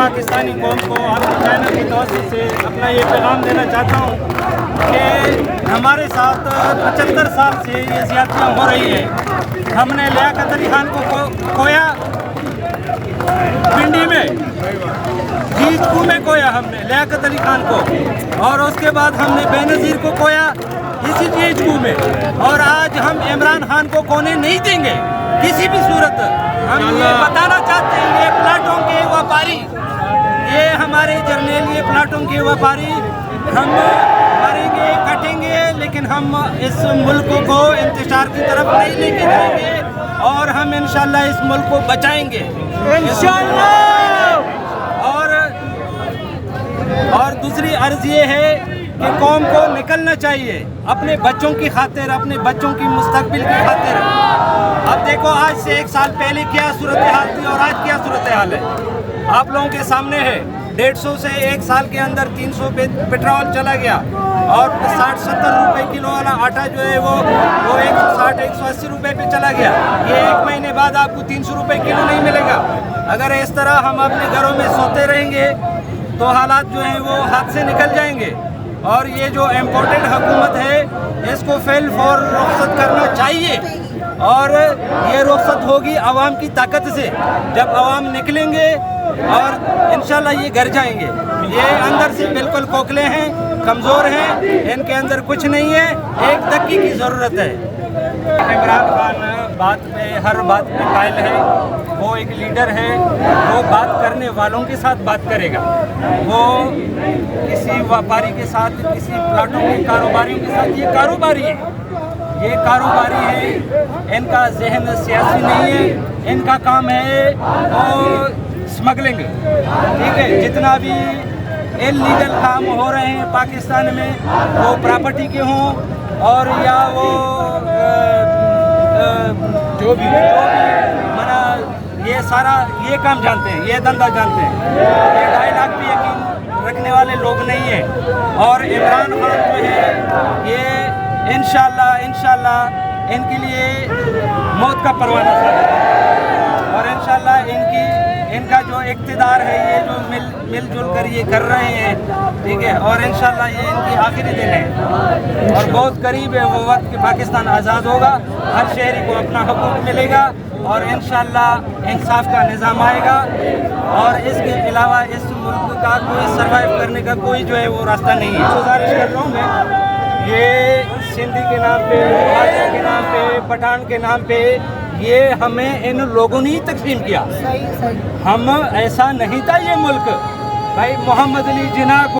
پاکستانی قوم کو آپ کے چینل کی توسط سے اپنا یہ پیغام دینا چاہتا ہوں کہ ہمارے ساتھ 75 سال سے یہ زیادتیاں ہو رہی ہیں. ہم نے لیاقت علی خان کو کھویا پنڈی میں، جیجکو میں کھویا ہم نے لیاقت علی خان کو، اور اس کے بعد ہم نے بے نظیر کو کھویا اسی جیجکو میں، اور آج ہم عمران خان کو کھونے نہیں دیں گے کسی بھی صورت. ہم یہ بتانا چاہتے ہیں یہ پلاٹوں کے وپاری، یہ ہمارے جرنیل، یہ پلاٹوں کے وپاری ہم ماریں گے کٹیں گے، لیکن ہم اس ملک کو انتشار کی طرف نہیں لے کے جائیں گے، اور ہم انشاءاللہ اس ملک کو بچائیں گے انشاءاللہ. اور دوسری عرض یہ ہے کہ قوم کو نکلنا چاہیے اپنے بچوں کی خاطر، اپنے بچوں کی مستقبل کی خاطر. اب دیکھو آج سے 1 سال پہلے کیا صورتحال تھی اور آج کیا صورتحال ہے، آپ لوگوں کے سامنے ہے. 150 سے 1 سال کے اندر 300 پہ پیٹرول چلا گیا، اور 60-70 روپے کلو والا آٹا جو ہے وہ 160-180 روپے پہ چلا گیا. یہ 1 مہینے بعد آپ کو 300 روپے کلو نہیں ملے گا. اگر اس طرح ہم اپنے گھروں میں سوتے رہیں گے تو حالات جو ہیں وہ ہاتھ سے نکل جائیں گے. اور یہ جو امپورٹنٹ حکومت ہے اس کو فی الفور رخصت کرنا چاہیے، اور یہ رخصت ہوگی عوام کی طاقت سے. جب عوام نکلیں گے اور انشاءاللہ یہ گھر جائیں گے. یہ اندر سے بالکل کھوکھلے ہیں، کمزور ہیں، ان کے اندر کچھ نہیں ہے، ایک دھکی کی ضرورت ہے. عمران خان ہر بات پہ قائل ہے، وہ ایک لیڈر ہے، وہ بات کرنے والوں کے ساتھ بات کرے گا. وہ کسی وپاری کے ساتھ، کسی پلاٹوں کے کاروباریوں کے ساتھ، یہ کاروباری ہے، یہ کاروباری ہے، ان کا ذہن سیاسی نہیں ہے. ان کا کام ہے وہ سمگلنگ، ٹھیک ہے. جتنا بھی انلیگل کام ہو رہے ہیں پاکستان میں، وہ پراپرٹی کے ہوں اور یا وہ جو بھی منا، یہ سارا یہ کام جانتے ہیں، یہ دھندا جانتے ہیں. یہ 2.5 لاکھ بھی یقین رکھنے والے لوگ نہیں ہیں. اور عمران خان جو ہے یہ انشاءاللہ ان کے لیے موت کا پروانہ ثابت ہے. اور انشاءاللہ ان کا جو اقتدار ہے، یہ جو مل جل کر یہ کر رہے ہیں، ٹھیک ہے، اور انشاءاللہ یہ ان کی آخری دن ہے، اور بہت قریب ہے وہ وقت کہ پاکستان آزاد ہوگا، ہر شہری کو اپنا حقوق ملے گا، اور انشاءاللہ انصاف کا نظام آئے گا. اور اس کے علاوہ اس ملک کا کوئی سروائیو کرنے کا کوئی جو ہے وہ راستہ نہیں ہے. گزارش کر رہا ہوں میں، یہ سندھی کے نام پہ، بھاجا کے نام پہ، پٹھان کے نام پہ، یہ ہمیں ان لوگوں نے ہی تقسیم کیا. ہم ایسا نہیں تھا یہ ملک. بھائی محمد علی جناح کو